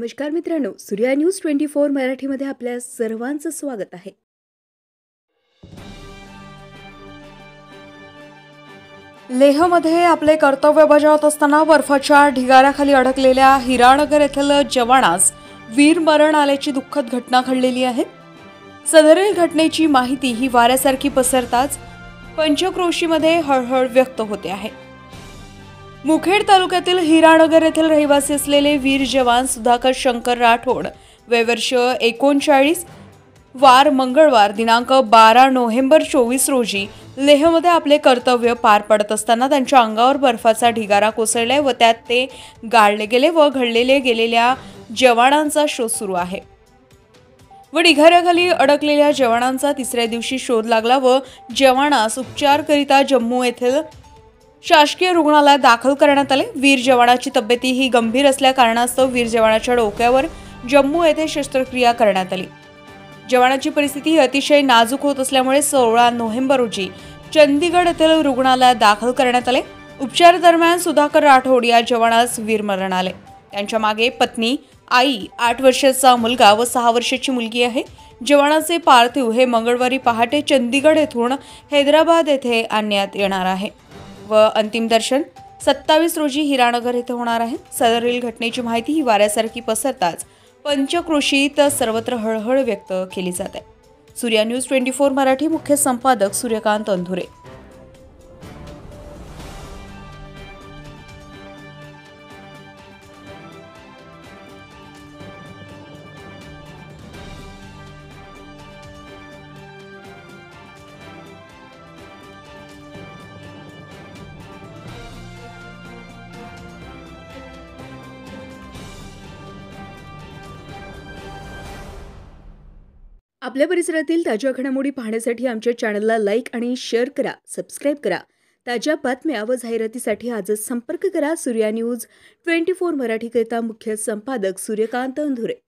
नमस्कार मित्रांनो, सूर्या न्यूज 24 मराठीमध्ये आपल्या सर्वांचं स्वागत आहे. लेहमध्ये आपले कर्तव्य बजावत असताना बर्फाच्या ढिगाऱ्याखाली अडकलेल्या हिरानगर येथील जवानास वीरमरण आल्याची दुःखद घटना घडलेली आहे. सदरील घटनेची माहिती ही वाऱ्यासारखी पसरताच पंचक्रोशीमध्ये हळहळ व्यक्त होते आहे. मुखेड तालुक्यातील हिरानगर येथील रहिवासी असलेले वीर जवान सुधाकर शंकर राठोड वय वर्ष 39 वार मंगळवार दिनांक 12 नोव्हेंबर 24 रोजी लेहमध्ये आपले कर्तव्य पार पडत असताना त्यांच्या अंगावर बर्फाचा ढिगारा कोसळलाय व त्यात ते गाळले गेले व गेलेल्या जवानांचा शोध सुरू आहे. व ढिगाऱ्याखाली अडकलेल्या जवानांचा तिसऱ्या दिवशी शोध लागला व जवानास उपचारकरिता जम्मू येथील शासकीय रुग्णालयात दाखल करण्यात आले. वीर जवानाची तब्येती ही गंभीर असल्या कारणास्तव वीर जवानाच्या डोक्यावर जम्मू येथे शस्त्रक्रिया करण्यात आली. जवानाची परिस्थिती ही अतिशय नाजूक होत असल्यामुळे 16 नोव्हेंबर रोजी चंदीगड येथील रुग्णालयात दाखल करण्यात आले. उपचार दरम्यान सुधाकर राठोड या जवानास वीरमरण आले. त्यांच्या मागे पत्नी, आई, 8 वर्षाचा मुलगा व 6 वर्षाची मुलगी आहे. जवानाचे पार्थिव हे मंगळवारी पहाटे चंदीगड येथून हैदराबाद येथे आणण्यात येणार आहे व अंतिम दर्शन 27 रोजी हिरानगर येथे होणार आहे. सदरील घटनेची माहिती ही वाऱ्यासारखी पसरताच पंचक्रोशीत सर्वत्र हळहळ व्यक्त केली जाते. सूर्या न्यूज 24 मराठी मुख्य संपादक सूर्यकांत अंधुरे. आपल्या परिसरातील ताज्या घडामोडी पाहण्यासाठी आमच्या चॅनलला लाईक आणि शेअर करा, सबस्क्राईब करा. ताज्या बातम्या व जाहिरातीसाठी आजच संपर्क करा. सूर्या न्यूज 24 मराठीकरिता मुख्य संपादक सूर्यकांत अंधुरे.